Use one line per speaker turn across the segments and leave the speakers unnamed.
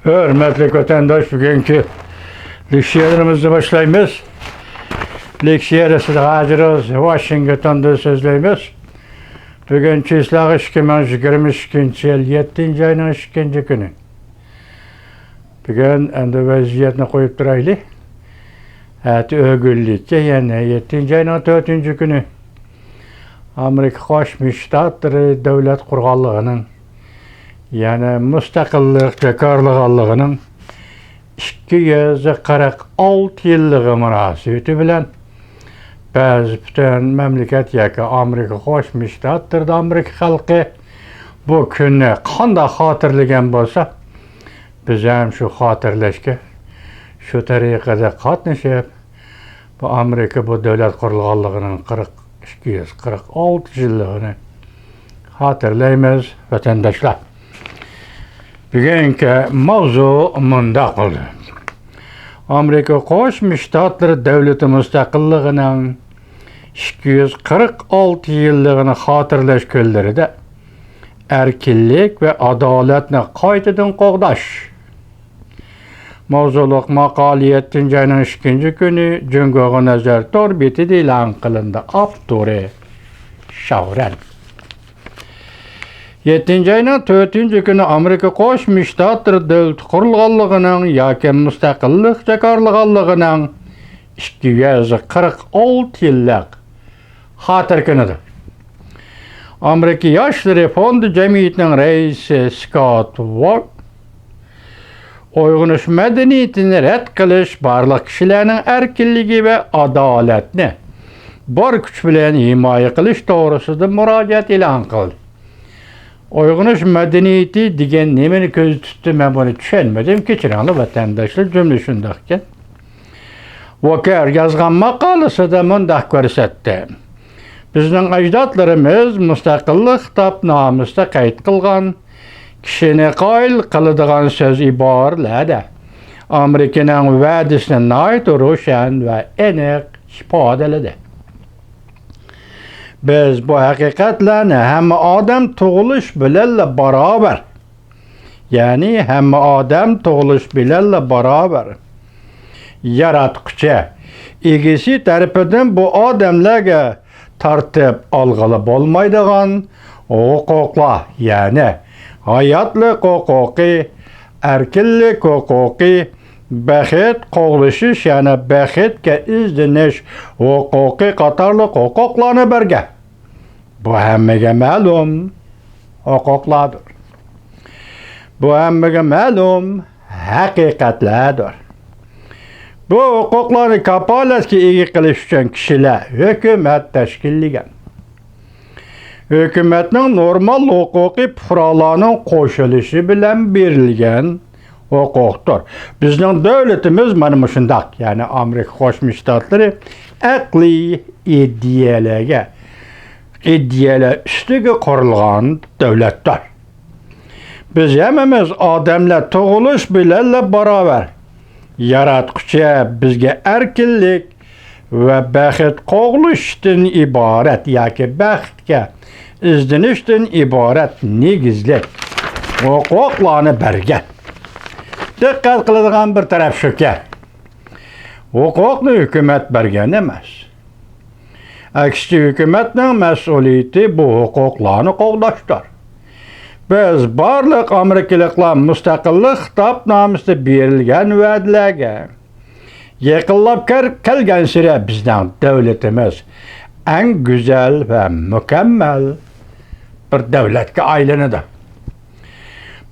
Hürmetli vatandaş, bugünkü leksiyalarımızı başlayımız. Leksiyarısı da hazırız. Washington'da sözleyimiz. Bugünkü ıslahı 2022 yıl 7. ayının 2. günü. Bugün endi vaziyetini koyup duraylı. Hati ögüllükçe yani 7. ayının 4. günü. Amerika Qo'shma Shtatları Davlat Qurg'onligining yani müstakillik bekorligining 246 yilligi munosabati bilan biz butun mamlakat yoki Amerika Qo'shma Shtatlarida Amerika xalqi bu kunni qanday xotirlagan bo'lsa, biz ham shu xotirlashga shu tariqada qatnashib, bu Amerika bu davlat qurg'onligining 246 yılligini hatırlayımız vatandaşlar. Bugünkü mavzu mundaq oldu. Amerika Qo'shma Shtatları davlati mustaqilligining 246 yilligini hatırlash kunlarida erkinlik ve adaletni qaytadan qo'g'dash mavzuliq maqola 7. ayının 2. günü Cumhuriyet Nazar Torbeti e'lon qilindi. Avtori Shavran. 7. ayının 4. günü Amerika Qo'shma Shtatları davlat qurulganligining yoki mustaqillik bekorligining 246 yillik xotir kunidir. Amerika Yoshlar Fondi jamiyatining raisi Scott Walker Uyg'unish madaniyatini rad qilish barliq kishilarning erkinligi ve adaletni bor kuch bilan himoya qilish to'g'risida murojaat e'lon qildi. Uyg'unish madaniyati degan nimani ko'z tutdi, men buni tushunmadim. Kechiringlar vatandoshlar, jumla shundoq ekan. Walker yozgan maqolasida mundaq ko'rsatdi. Bizning ajdodlarimiz mustaqillik kitobnomasida qayd qilgan kishini qoyil qiladigan so'z iboralarda Amerikaning va'dasini nihoyat ro'shan va aniq ifodaladi. Biz bu haqiqatlarni hamma odam tug'ilish bilan barobar, ya'ni hamma odam tug'ilish bilan barobar yaratquchi egasi tarafidan bu odamlarga tartib olg'ili bo'lmaydigan huquqlar, ya'ni hayotlik huquqi, erkinlik huquqi, baxt qo'g'lishish, yana baxtga izlanish huquqi qatorli huquqlarni bergan. Bu hammaga ma'lum huquqlardir. Bu hammaga ma'lum haqiqatlardir. Bu huquqlarni kapolatga ega qilish uchun kishilar hukumat tashkillagan. Hükümetning normal huquqiy fuqarolarning qo'shilishi bilan berilgan huquqdir. Bizning davlatimiz mana shundoq, ya'ni Amerika Qo'shma Shtatlari aqliy ideyalar ustiga qurilgan davlatdir. Biz hammamiz odamlar tug'ilish bilan barobar. Yaratquchi bizga erkinlik ve baxt qo'g'lishdan iborat yoki baxtga izlanishdan iborat negizli huquqlarni bergan. Diqqat qiladigan bir taraf shuki, huquqni hukumat bergan emas. Aksiga hukumatning mas'uliyati bu huquqlarni qo'g'dashdir. Biz barliq amerikaliklar mustaqillik kitobnomasida berilgan va'dalarga yaqinlab kelgan sira bizning davlatimiz eng go'zal va mukammal bir davlatga aylanadi.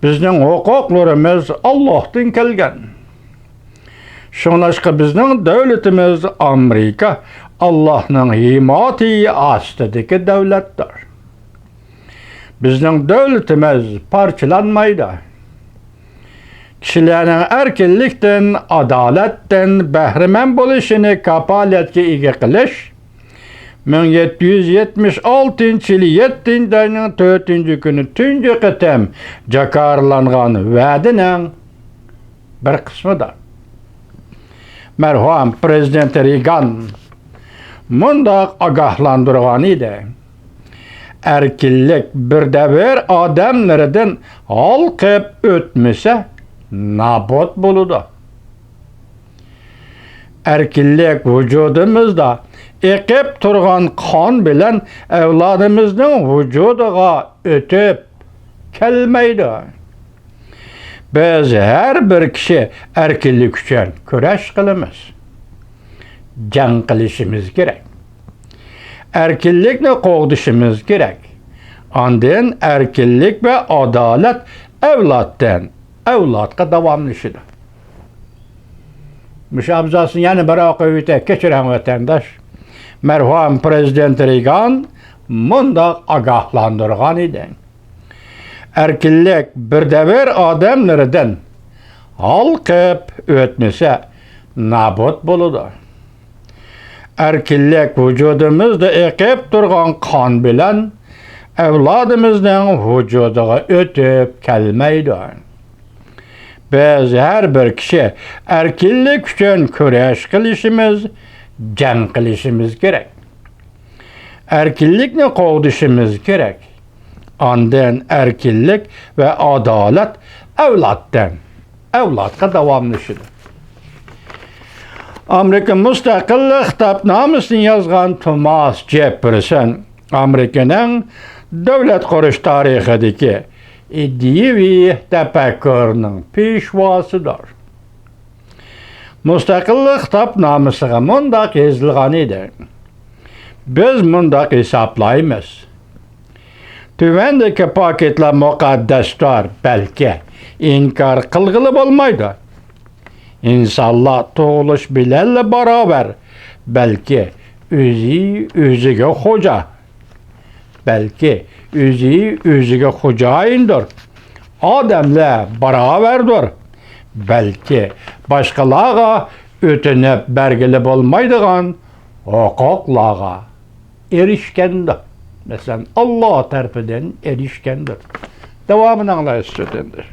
Bizning huquqlarimiz Allohdan kelgan. Shunlashqa bizning davlatimiz Amerika Allohning himoyati ostidagi davlatdir. Bizning davlatimiz parchalanmaydi. Kishilarning erkinlikdan, adolatdan bahramand bo'lishini kapolatga ega qilish 1776 yili 7. ayning 4. kuni tungi qatam jakarlangan va'daning bir qismidir. Merhum Prezident Reagan mundaq ogohlantirgan edi. Erkinlik bir davr odamlardan olqib o'tmasa, nabot buludu. Erkinlik vücudumuzda ekip turgan kan bilen evladımızın vücuduga ötüp kelmeydi. Biz her bir kişi erkinlik için küreş kılımız. Can kılışımız gerek. Erkinlikle kovduşumuz gerek. Andın erkinlik ve adalet evlattan evlatka devamlışıdır. Müşabzasını yani bırak öğüte geçiren vatandaş, merhum Prezident Reagan munda agahlandırgan idi. Erkinlik bir devir adamlardan halkıp ötmese nabut buludu. Erkinlik vücudumuzda ekip durgan kan bilen evladımızdan vücuduga ötüp kelmeydi. Biz her bir kişi erkinlik için küreş kılışımız, can kılışımız gerek. Erkinlikle kovduşumuz gerek. Andın erkinlik ve adalet evlattan evlatka devamlışıdır. Amerika Müstakillik Kitapnamesini yazgan Thomas Jefferson, Amerika'nın devlet kuruş tarihideki iddiyi tefekkürünün pişvasıdır. Müstakillik Kitapnamesiga mundaq yazılgan idi. Biz mundaq hesaplaymiz. Tüvendeki paketler mukaddesdir, belki inkar kılgılı olmaydı. İnsanlar doğuluş bilenle beraber belki özüge hoca, belki özüge hocayındır. Ademle beraberdir. Belki başkalarına ötünüp belgili olmaydıgan hukuklara erişkendir. Mesela Allah tarafından erişkendir. Devamını anlayışçıdır.